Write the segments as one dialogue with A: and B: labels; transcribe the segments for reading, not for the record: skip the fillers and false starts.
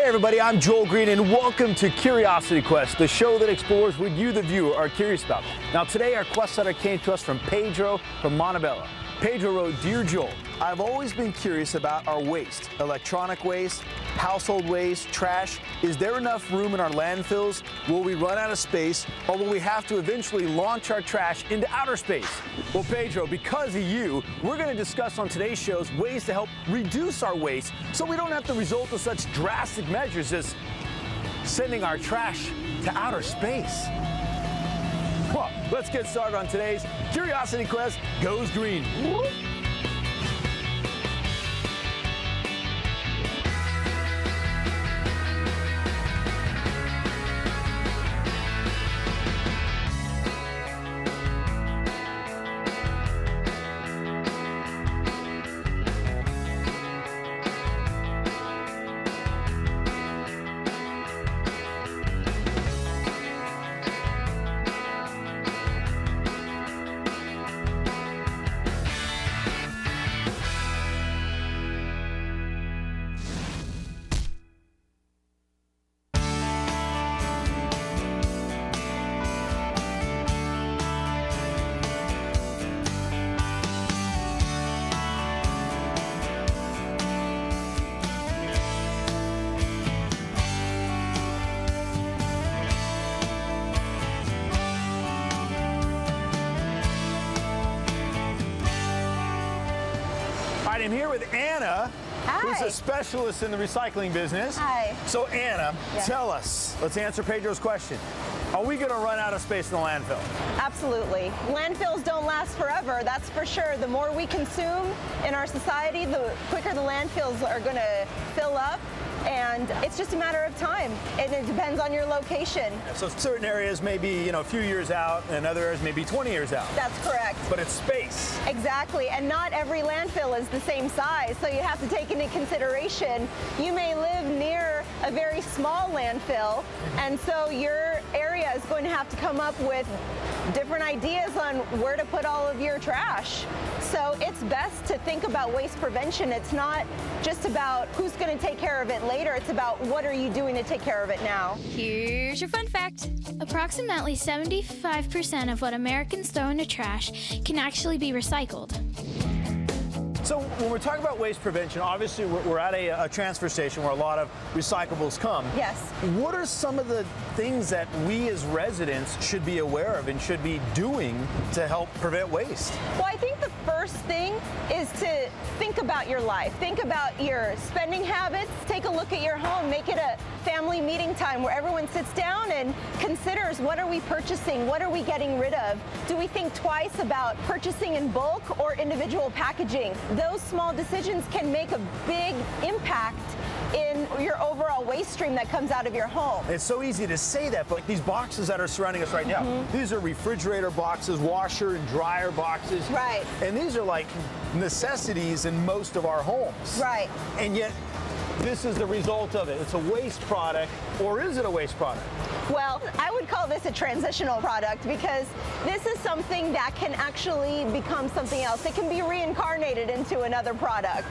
A: Hey everybody, I'm Joel Greene and welcome to Curiosity Quest, the show that explores what you, the viewer, are curious about. Now today our quest letter came to us from Pedro from Montebello. Pedro wrote, "Dear Joel, I've always been curious about our waste, electronic waste, household waste, trash. Is there enough room in our landfills? Will we run out of space, or will we have to eventually launch our trash into outer space?" Well, Pedro, because of you, we're going to discuss on today's shows ways to help reduce our waste so we don't have to resort to such drastic measures as sending our trash to outer space. Well, let's get started on today's Curiosity Quest Goes Green. I'm here with Anna, who's a specialist in the recycling business.
B: Hi.
A: So Anna, tell us, let's answer Pedro's question. Are we going to run out of space in the landfill?
B: Absolutely. Landfills don't last forever, that's for sure. The more we consume in our society, the quicker the landfills are going to fill up. And it's just a matter of time, and it depends on your location.
A: So certain areas may be, a few years out, and other areas may be 20 years out.
B: That's correct.
A: But it's space.
B: Exactly, and not every landfill is the same size, so you have to take into consideration, you may live near a very small landfill, and so your area is going to have to come up with different ideas on where to put all of your trash. So it's best to think about waste prevention. It's not just about who's going to take care of it later. It's about what are you doing to take care of it now.
C: Here's your fun fact. Approximately 75% of what Americans throw into trash can actually be recycled.
A: So when we're talking about waste prevention, obviously we're at a transfer station where a lot of recyclables come.
B: Yes.
A: What are some of the things that we as residents should be aware of and should be doing to help prevent waste?
B: Well, I think the first thing is to think about your life. Think about your spending habits. Take a look at your home. Make it a family meeting time where everyone sits down and considers, what are we purchasing? What are we getting rid of? Do we think twice about purchasing in bulk or individual packaging? Those small decisions can make a big impact in your overall waste stream that comes out of your home.
A: It's so easy to say that, but like these boxes that are surrounding us right now, these are refrigerator boxes, washer and dryer boxes.
B: Right.
A: And these are like necessities in most of our homes.
B: Right.
A: And yet, this is the result of it. It's a waste product, or is it a waste product?
B: Well, I would call this a transitional product because this is something that can actually become something else. It can be reincarnated into another product.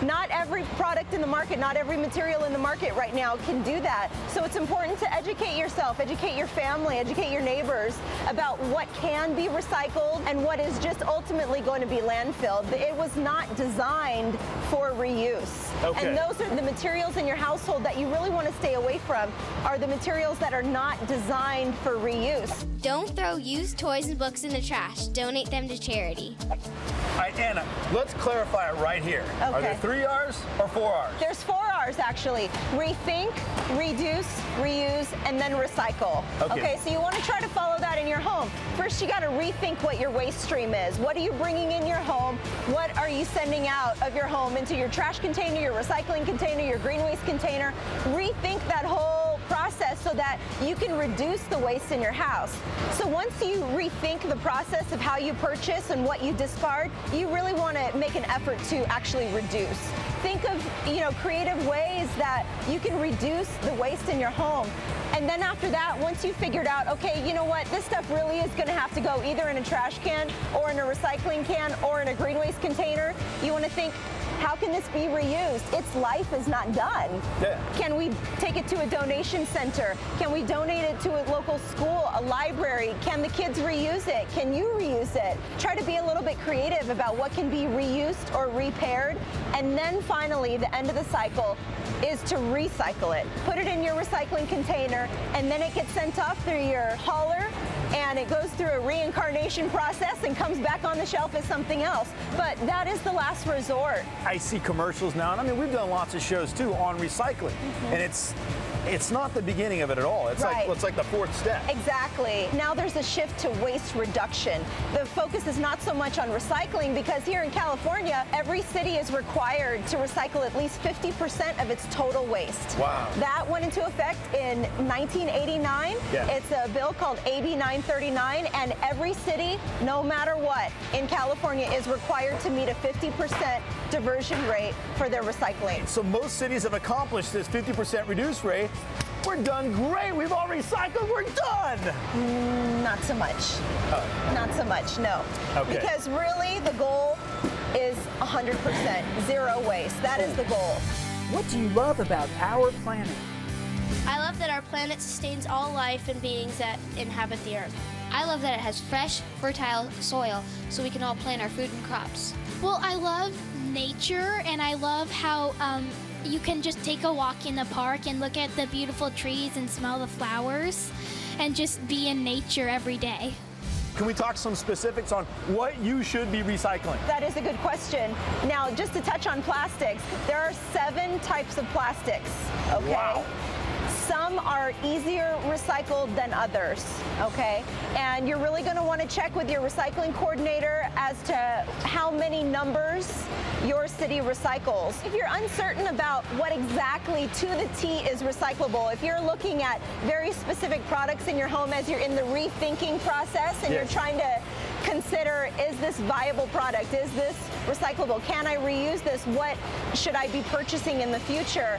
B: Not every product in the market, not every material in the market right now can do that. So it's important to educate yourself, educate your family, educate your neighbors about what can be recycled and what is just ultimately going to be landfilled. It was not designed for reuse.
A: Okay.
B: And those are the materials in your household that you really want to stay away from, are the materials that are not designed for reuse.
C: Don't throw used toys and books in the trash. Donate them to charity.
A: All right, Anna, let's clarify it right here.
B: Okay.
A: Are there 3 R's or 4 R's?
B: There's 4 R's actually. Rethink, reduce, reuse, and then recycle. Okay, so you want to try to follow that in your home. First, you got to rethink what your waste stream is. What are you bringing in your home? What are you sending out of your home into your trash container, your recycling container, your green waste container? Rethink that whole process so that you can reduce the waste in your house. So once you rethink the process of how you purchase and what you discard, you really want to make an effort to actually reduce. Think of, creative ways that you can reduce the waste in your home. And then after that, once you figured out, okay, you know what, this stuff really is going to have to go either in a trash can or in a recycling can or in a green waste container, you want to think, how can this be reused? Its life is not done.
A: Yeah.
B: Can we take it to a donation center? Can we donate it to a local school, a library? Can the kids reuse it? Can you reuse it? Try to be a little bit creative about what can be reused or repaired. And then finally, the end of the cycle is to recycle it. Put it in your recycling container, and then it gets sent off through your hauler, and it goes through a reincarnation process and comes back on the shelf as something else. But that is the last resort.
A: I see commercials now, and I mean, we've done lots of shows too on recycling, and it's not the beginning of it at all. It's
B: Right.
A: it's like the fourth step.
B: Exactly. Now there's a shift to waste reduction. The focus is not so much on recycling, because here in California, every city is required to recycle at least 50% of its total waste.
A: Wow.
B: That went into effect in 1989.
A: Yeah.
B: It's a bill called AB 939, and every city, no matter what, in California is required to meet a 50% diversion rate for their recycling.
A: So most cities have accomplished this 50% reduce rate. We're done great. We've all recycled. We're done.
B: Not so much. Not so much, no.
A: Okay.
B: Because really the goal is 100% zero waste. That is the goal.
D: What do you love about our planet?
E: I love that our planet sustains all life and beings that inhabit the Earth.
C: I love that it has fresh, fertile soil so we can all plant our food and crops. Well, I love nature, and I love how you can just take a walk in the park and look at the beautiful trees and smell the flowers and just be in nature every day.
A: Can we talk some specifics on what you should be recycling?
B: That is a good question. Now, just to touch on plastics, there are 7 types of plastics, okay?
A: Wow.
B: Some are easier recycled than others, okay? And you're really going to want to check with your recycling coordinator as to how many numbers your city recycles. If you're uncertain about what exactly to the T is recyclable, if you're looking at very specific products in your home as you're in the rethinking process and
A: Yes.
B: you're trying to consider, is this viable product? Is this recyclable? Can I reuse this? What should I be purchasing in the future?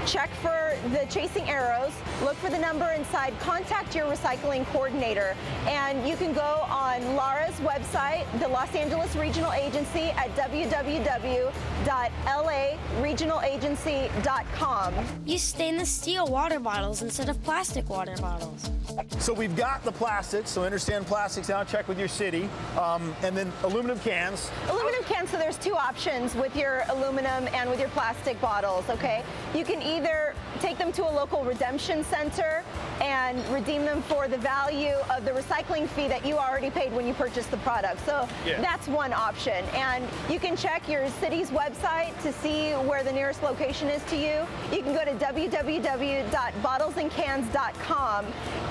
B: Check for the chasing arrows, look for the number inside, contact your recycling coordinator, and you can go on Lara's website, the Los Angeles Regional Agency, at www.laregionalagency.com.
E: Use stainless steel water bottles instead of plastic water bottles.
A: So we've got the plastics, so understand plastics now, check with your city, and then aluminum cans.
B: Aluminum cans, so there's 2 options with your aluminum and with your plastic bottles, okay? You can either take them to a local redemption center and redeem them for the value of the recycling fee that you already paid when you purchased the product. So
A: Yeah.
B: that's one option. And you can check your city's website to see where the nearest location is to you. You can go to www.bottlesandcans.com,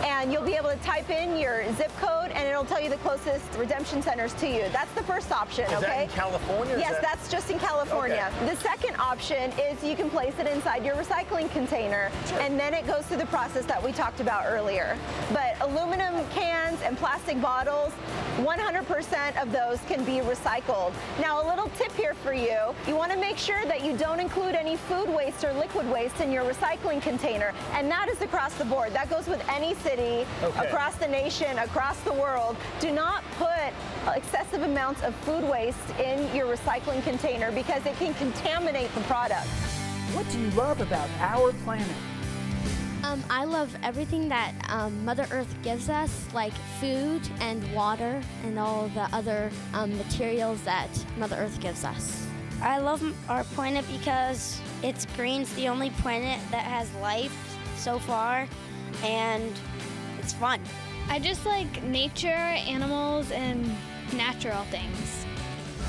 B: and you'll be able to type in your zip code, and it'll tell you the closest redemption centers to you. That's the first option,
A: Is
B: okay?
A: that in California?
B: Yes, that's just in California.
A: Okay.
B: The second option is you can place it inside your recycling container, and then it goes through the process that we talked about earlier. But aluminum cans and plastic bottles, 100% of those can be recycled. Now, a little tip here for you. You want to make sure that you don't include any food waste or liquid waste in your recycling container, and that is across the board. That goes with any city,
A: Okay.
B: across the nation, across the world. Do not put excessive amounts of food waste in your recycling container, because it can contaminate the product.
D: What do you love about our planet?
E: I love everything that Mother Earth gives us, like food and water and all the other materials that Mother Earth gives us. I love our planet because it's green. It's the only planet that has life so far, and it's fun.
C: I just like nature, animals, and natural things.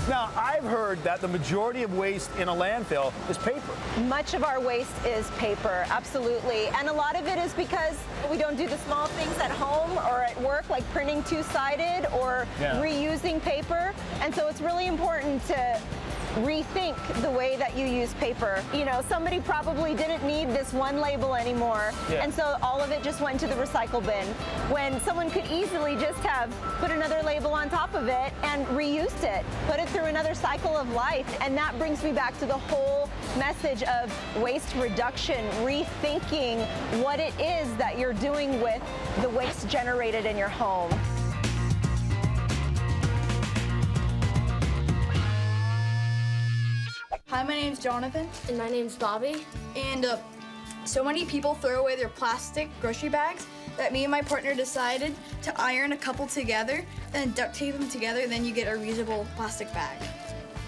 A: Now, I've heard that the majority of waste in a landfill is paper.
B: Much of our waste is paper, absolutely. And a lot of it is because we don't do the small things at home or at work, like printing two-sided or
A: Yeah.
B: reusing paper. And so it's really important to rethink the way that you use paper. You know, somebody probably didn't need this one label anymore,
A: Yeah.
B: and so all of it just went to the recycle bin, when someone could easily just have put another label on top of it and reused it, put it through another cycle of life. And that brings me back to the whole message of waste reduction, rethinking what it is that you're doing with the waste generated in your home.
F: Hi, my name's Jonathan.
E: And my name's Bobby.
F: And so many people throw away their plastic grocery bags that me and my partner decided to iron a couple together, then duct tape them together, then you get a reusable plastic bag.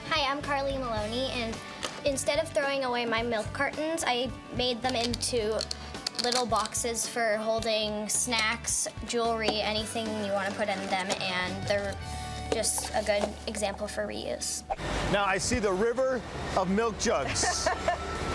G: Hi, I'm Carly Maloney, and instead of throwing away my milk cartons, I made them into little boxes for holding snacks, jewelry, anything you want to put in them, and they're just a good example for reuse.
A: Now I see the river of milk jugs.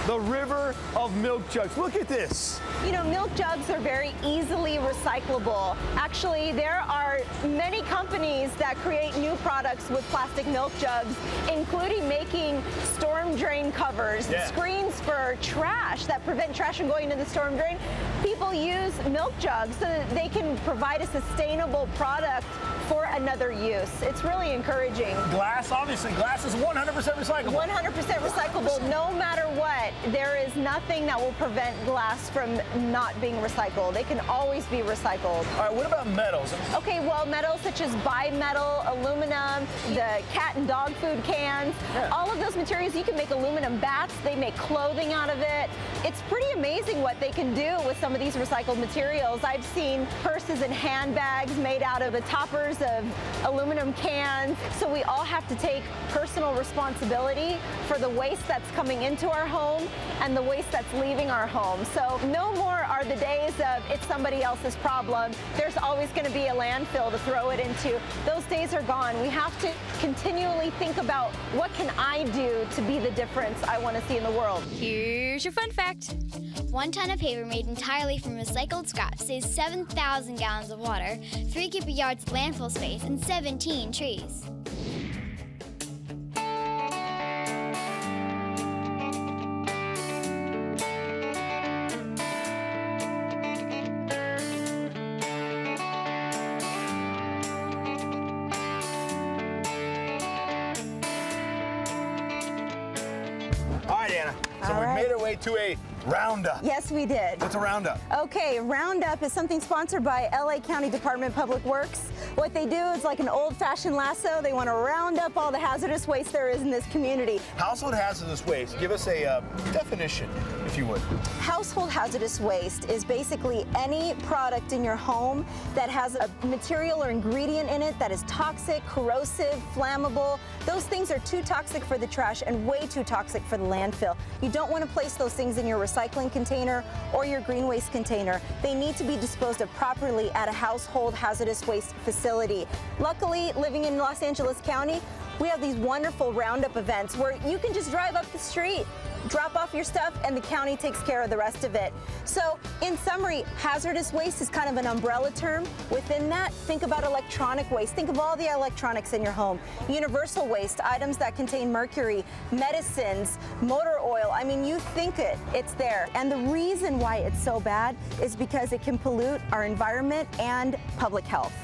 A: The river of milk jugs. Look at this.
B: You know, milk jugs are very easily recyclable. Actually, there are many companies that create new products with plastic milk jugs, including making storm drain covers, screens for trash that prevent trash from going into the storm drain. People use milk jugs so that they can provide a sustainable product for another use. It's really encouraging.
A: Glass, obviously, glass is 100% recyclable.
B: 100% recyclable, no matter what. There is nothing that will prevent glass from not being recycled. It can always be recycled.
A: All right, what about metals?
B: Okay, well, metals such as bimetal, aluminum, the cat and dog food cans, all of those materials, you can make aluminum bats. They make clothing out of it. It's pretty amazing what they can do with some of these recycled materials. I've seen purses and handbags made out of the toppers of aluminum cans. So we all have to take personal responsibility for the waste that's coming into our home and the waste that's leaving our home. So no more are the days of it's somebody else's problem. There's always going to be a landfill to throw it into. Those days are gone. We have to continually think about what can I do to be the difference I want to see in the world.
C: Here's your fun fact. 1 ton of paper made entirely from recycled scrap saves 7,000 gallons of water, 3 cubic yards of landfill space, and 17 trees.
A: All right, Anna. So we made our way to a roundup.
B: Yes, we did.
A: What's a roundup?
B: Okay, roundup is something sponsored by LA County Department of Public Works. What they do is like an old-fashioned lasso. They want to round up all the hazardous waste there is in this community.
A: Household hazardous waste. Give us a definition, if you would.
B: Household hazardous waste is basically any product in your home that has a material or ingredient in it that is toxic, corrosive, flammable. Those things are too toxic for the trash and way too toxic for the landfill. You don't want to place those things in your recycling container or your green waste container. They need to be disposed of properly at a household hazardous waste facility. Luckily, living in Los Angeles County, we have these wonderful roundup events where you can just drive up the street, drop off your stuff, and the county takes care of the rest of it. So, in summary, hazardous waste is kind of an umbrella term. Within that, think about electronic waste. Think of all the electronics in your home. Universal waste, items that contain mercury, medicines, motor oil. I mean, you think it, it's there. And the reason why it's so bad is because it can pollute our environment and public health.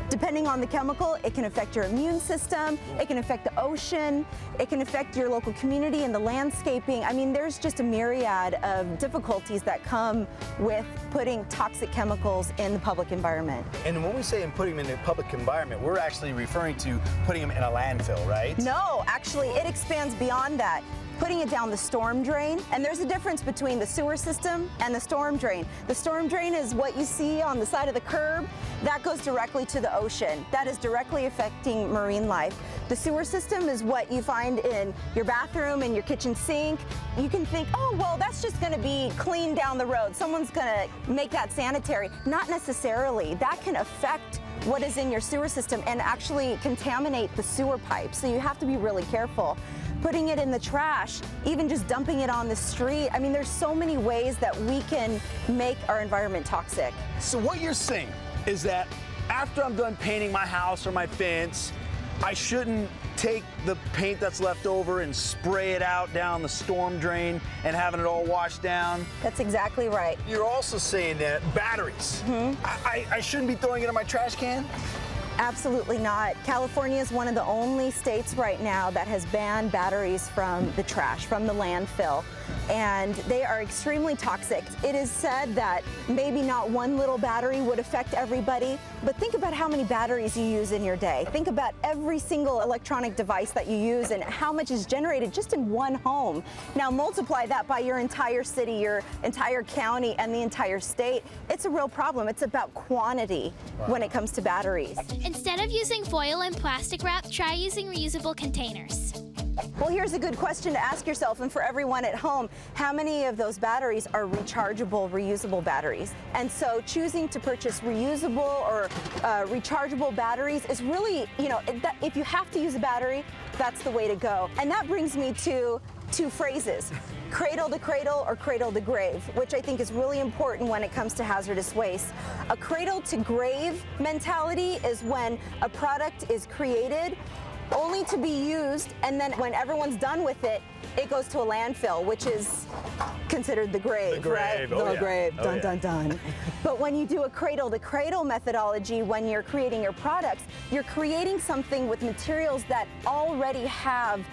B: Depending on the chemical, it can affect your immune system, it can affect the ocean, it can affect your local community and the landscaping. I mean, there's just a myriad of difficulties that come with putting toxic chemicals in the public environment.
A: And when we say putting them in the public environment, we're actually referring to putting them in a landfill, right?
B: No, actually, it expands beyond that. Putting it down the storm drain, and there's a difference between the sewer system and the storm drain. The storm drain is what you see on the side of the curb. That goes directly to the ocean. That is directly affecting marine life. The sewer system is what you find in your bathroom and your kitchen sink. You can think, oh, well, that's just gonna be clean down the road. Someone's gonna make that sanitary. Not necessarily. That can affect what is in your sewer system and actually contaminate the sewer pipe. So you have to be really careful. Putting it in the trash, even just dumping it on the street. I mean, there's so many ways that we can make our environment toxic.
A: So what you're saying is that after I'm done painting my house or my fence, I shouldn't take the paint that's left over and spray it out down the storm drain and having it all washed down?
B: That's exactly right.
A: You're also saying that batteries, I shouldn't be throwing it in my trash can?
B: Absolutely not. California is one of the only states right now that has banned batteries from the trash, from the landfill. and they are extremely toxic. It is said that maybe not one little battery would affect everybody, but think about how many batteries you use in your day. Think about every single electronic device that you use and how much is generated just in one home. Now multiply that by your entire city, your entire county, and the entire state. It's a real problem. It's about quantity when it comes to batteries.
C: Instead of using foil and plastic wrap, try using reusable containers.
B: Well, here's a good question to ask yourself, and for everyone at home, how many of those batteries are rechargeable, reusable batteries? And so choosing to purchase reusable or rechargeable batteries is really, if you have to use a battery, that's the way to go. And that brings me to two phrases, cradle to cradle or cradle to grave, which I think is really important when it comes to hazardous waste. A cradle to grave mentality is when a product is created only to be used, and then when everyone's done with it, it goes to a landfill, which is considered the grave, right? The grave, dun, dun, dun. But when you do a cradle-to-cradle methodology, when you're creating your products, you're creating something with materials that already have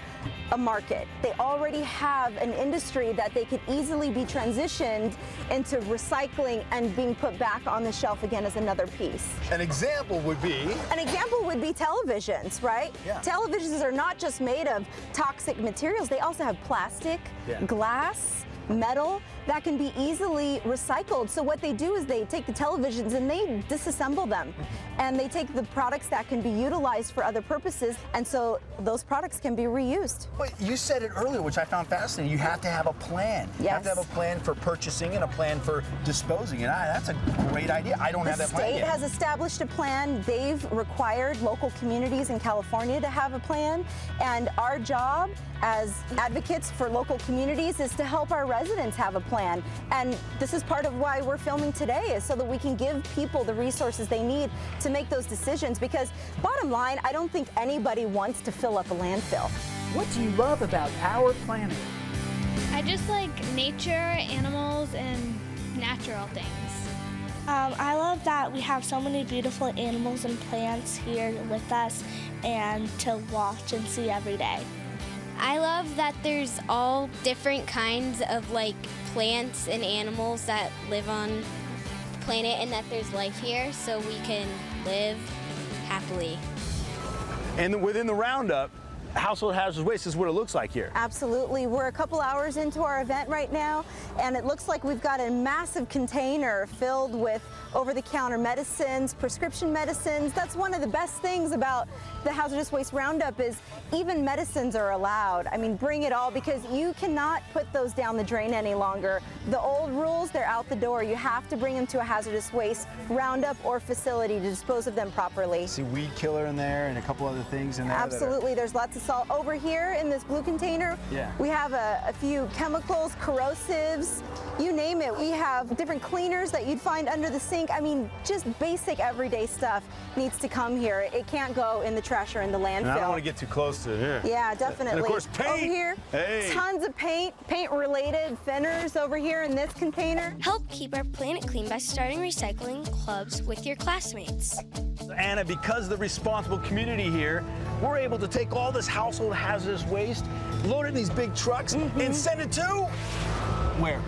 B: a market. They already have an industry that they could easily be transitioned into recycling and being put back on the shelf again as another piece.
A: An example would be?
B: An example would be televisions, right?
A: Yeah.
B: Televisions are not just made of toxic materials, they also have plastic, glass, metal that can be easily recycled. So what they do is they take the televisions and they disassemble them, and they take the products that can be utilized for other purposes, and so those products can be reused.
A: But you said it earlier, which I found fascinating. You have to have a plan.
B: Yes.
A: You have to have a plan for purchasing and a plan for disposing. And that's a great idea. I don't have that plan yet.
B: The state has established a plan. They've required local communities in California to have a plan, and our job as advocates for local communities is to help our residents have a plan. And this is part of why we're filming today, is so that we can give people the resources they need to make those decisions, because bottom line, I don't think anybody wants to fill up a landfill.
D: What do you love about our planet?
C: I just like nature, animals, and natural things.
H: I love that we have so many beautiful animals and plants here with us and to watch and see every day.
E: I love that there's all different kinds of plants and animals that live on the planet, and that there's life here so we can live happily.
A: And within the roundup, household hazardous waste is what it looks like here.
B: Absolutely. We're a couple hours into our event right now, and it looks like we've got a massive container filled with over-the-counter medicines, prescription medicines. That's one of the best things about the hazardous waste roundup, is even medicines are allowed. I mean, bring it all, because you cannot put those down the drain any longer. The old rules, they're out the door. You have to bring them to a hazardous waste roundup or facility to dispose of them properly.
A: See weed killer in there and a couple other things in there.
B: Absolutely. There's lots of salt. Over here in this blue container, we have a few chemicals, corrosives, you name it. We have different cleaners that you'd find under the sink. I mean, just basic everyday stuff needs to come here. It can't go in the trash or in the landfill.
A: And I don't want to get too close to it here.
B: Yeah, definitely.
A: And of course, paint.
B: Over here, tons of paint-related thinners over here in this container.
H: Help keep our planet clean by starting recycling clubs with your classmates.
A: Anna, because of the responsible community here, we're able to take all this household hazardous waste, load it in these big trucks, and send it to where?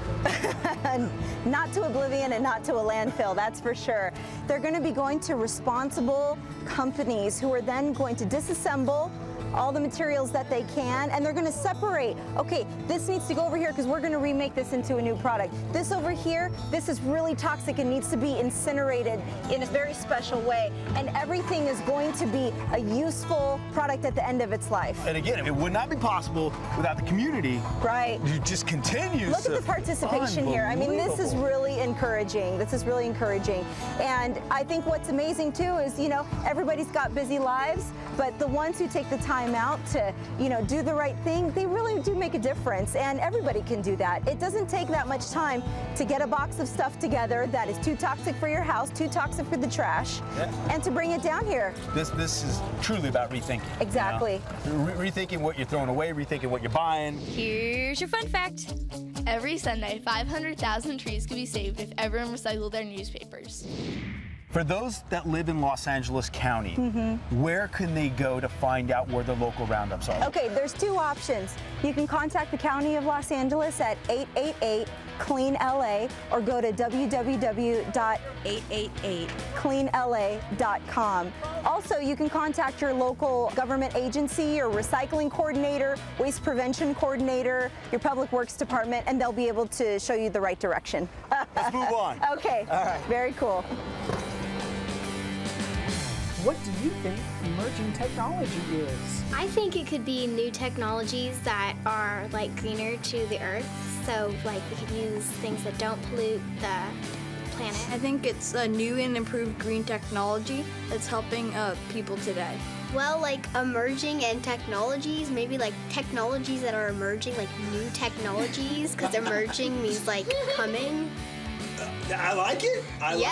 B: Not to oblivion and not to a landfill, that's for sure. They're going to be going to responsible companies who are then going to disassemble all the materials that they can, and they're going to separate. Okay, this needs to go over here because we're going to remake this into a new product. This over here, this is really toxic and needs to be incinerated in a very special way. And everything is going to be a useful product at the end of its life.
A: And again, it would not be possible without the community.
B: Right.
A: It just continues.
B: Look at the participation here. I mean, this is really encouraging. This is really encouraging. And I think what's amazing too is, everybody's got busy lives, but the ones who take the time out to, do the right thing, they really do make a difference, and everybody can do that. It doesn't take that much time to get a box of stuff together that is too toxic for your house, too toxic for the trash, and to bring it down here.
A: This is truly about rethinking.
B: Exactly.
A: Rethinking what you're throwing away, rethinking what you're buying.
I: Here's your fun fact. Every Sunday, 500,000 trees could be saved if everyone recycled their newspapers.
A: For those that live in Los Angeles County, where can they go to find out where the local roundups are?
B: Okay, there's two options. You can contact the County of Los Angeles at 888-CLEAN-LA or go to www.888cleanla.com. Also, you can contact your local government agency or recycling coordinator, waste prevention coordinator, your public works department, and they'll be able to show you the right direction.
A: Let's move on.
B: Okay, all right. Very cool.
D: What do you think emerging technology is?
G: I think it could be new technologies that are like greener to the earth. So like we could use things that don't pollute the planet.
F: I think it's a new and improved green technology that's helping people today.
G: Well, like emerging and technologies, maybe like technologies that are emerging, like new technologies, because emerging means like coming.
A: I like it.
G: Yes.
A: Like it.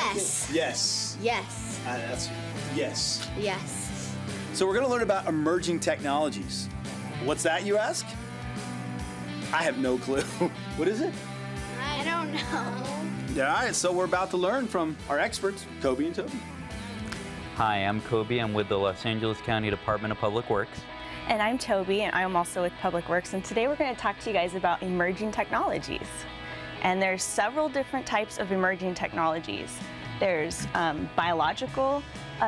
A: Yes.
G: Yes.
A: Yes.
G: Yes.
A: So we're going to learn about emerging technologies. What's that, you ask? I have no clue. What is it?
G: I don't know.
A: Yeah, all right, so we're about to learn from our experts, Kobe and Toby.
J: Hi, I'm Kobe. I'm with the Los Angeles County Department of Public Works.
K: And I'm Toby, and I'm also with Public Works. And today we're going to talk to you guys about emerging technologies. And there's several different types of emerging technologies. There's biological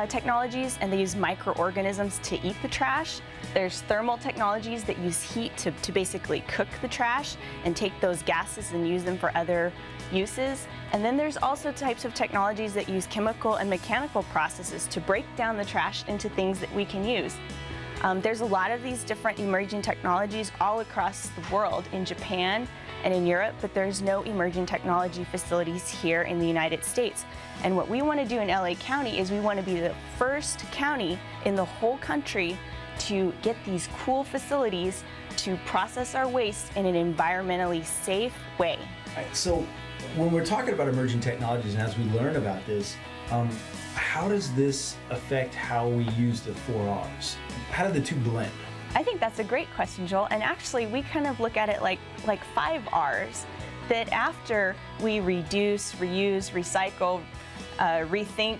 K: technologies, and they use microorganisms to eat the trash. There's thermal technologies that use heat to basically cook the trash and take those gases and use them for other uses. And then there's also types of technologies that use chemical and mechanical processes to break down the trash into things that we can use. There's a lot of these different emerging technologies all across the world, in Japan and in Europe, but there's no emerging technology facilities here in the United States. And what we want to do in LA County is we want to be the first county in the whole country to get these cool facilities to process our waste in an environmentally safe way.
L: All right, so when we're talking about emerging technologies and as we learn about this, how does this affect how we use the 4 R's? How do the two blend?
K: I think that's a great question, Joel. And actually, we kind of look at it like 5 R's, that after we reduce, reuse, recycle, rethink,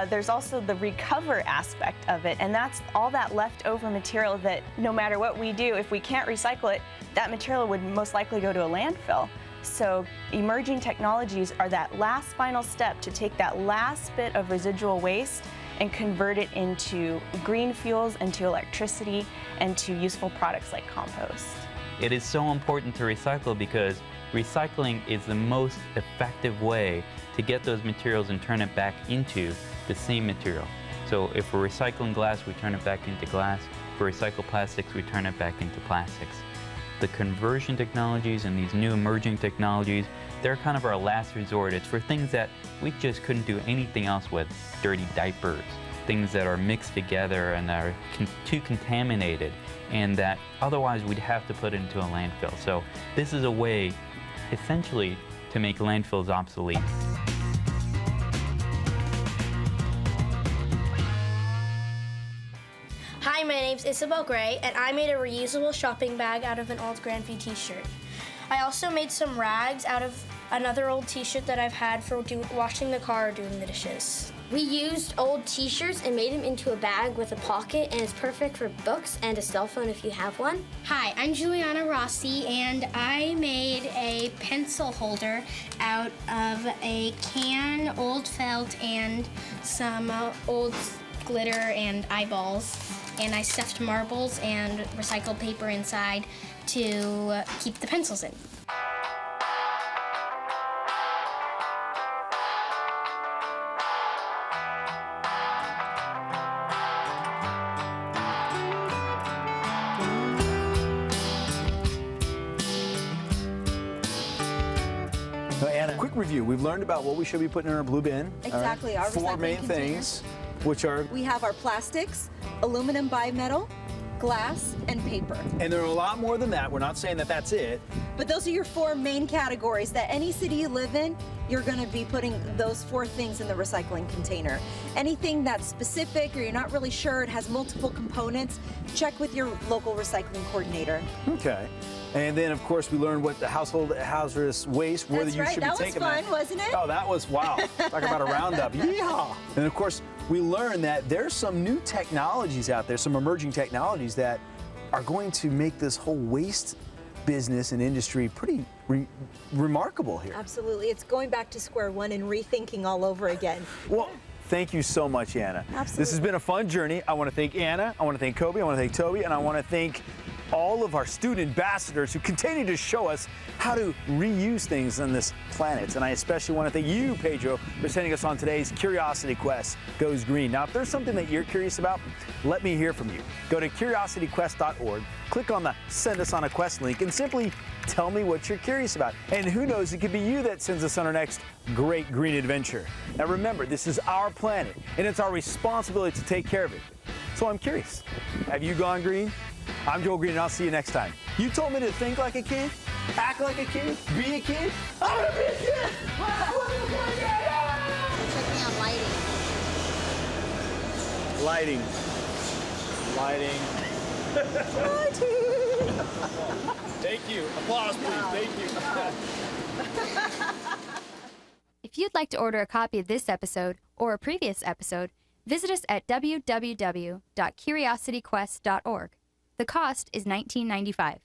K: there's also the recover aspect of it. And that's all that leftover material that no matter what we do, if we can't recycle it, that material would most likely go to a landfill. So emerging technologies are that last final step to take that last bit of residual waste and convert it into green fuels, into electricity, and to useful products like compost.
J: It is so important to recycle because recycling is the most effective way to get those materials and turn it back into the same material. So if we're recycling glass, we turn it back into glass. If we recycle plastics, we turn it back into plastics. The conversion technologies and these new emerging technologies, they're kind of our last resort. It's for things that we just couldn't do anything else with. Dirty diapers, things that are mixed together and are too contaminated, and that otherwise we'd have to put into a landfill. So this is a way, essentially, to make landfills obsolete.
M: Hi, my name's Isabel Gray, and I made a reusable shopping bag out of an old Grand View t-shirt. I also made some rags out of another old t-shirt that I've had for washing the car or doing the dishes.
G: We used old t-shirts and made them into a bag with a pocket, and it's perfect for books and a cell phone if you have one.
C: Hi, I'm Juliana Rossi, and I made a pencil holder out of a can, old felt, and some old glitter and eyeballs. And I stuffed marbles and recycled paper inside to keep the pencils in.
A: So Anna, quick review. We've learned about what we should be putting in our blue bin.
B: Exactly.
A: Right?
B: Our
A: 4 main
B: recycling
A: things, which are...
B: We have our plastics, aluminum bimetal, glass, and paper.
A: And there are a lot more than that. We're not saying that that's it.
B: But those are your 4 main categories that any city you live in, you're going to be putting those 4 things in the recycling container. Anything that's specific or you're not really sure, it has multiple components, check with your local recycling coordinator.
A: Okay. And then, of course, we learned what the household hazardous waste, whether
B: That's
A: you
B: right.
A: should
B: That
A: be
B: was
A: taking
B: fun,
A: that.
B: wasn't it?
A: Oh, that was, wow. Talk about a roundup. Yeehaw! And, of course, we learned that there's some new technologies out there, some emerging technologies that are going to make this whole waste business and industry pretty remarkable here.
B: Absolutely. It's going back to square one and rethinking all over again.
A: Well, thank you so much, Anna.
B: Absolutely.
A: This has been a fun journey. I want to thank Anna, I want to thank Kobe, I want to thank Toby, and I want to thank all of our student ambassadors who continue to show us how to reuse things on this planet. And I especially want to thank you, Pedro, for sending us on today's Curiosity Quest Goes Green. Now, if there's something that you're curious about, let me hear from you. Go to curiosityquest.org, click on the Send Us on a Quest link, and simply tell me what you're curious about. And who knows, it could be you that sends us on our next great green adventure. Now remember, this is our planet, and it's our responsibility to take care of it. So I'm curious, have you gone green? I'm Joel Greene, and I'll see you next time. You told me to think like a kid, act like a kid, be a kid. I'm gonna be a kid!
B: Check me on lighting.
A: Lighting. Lighting. Thank you. Applause, please. Thank you.
I: If you'd like to order a copy of this episode or a previous episode, visit us at www.curiosityquest.org. The cost is $19.95.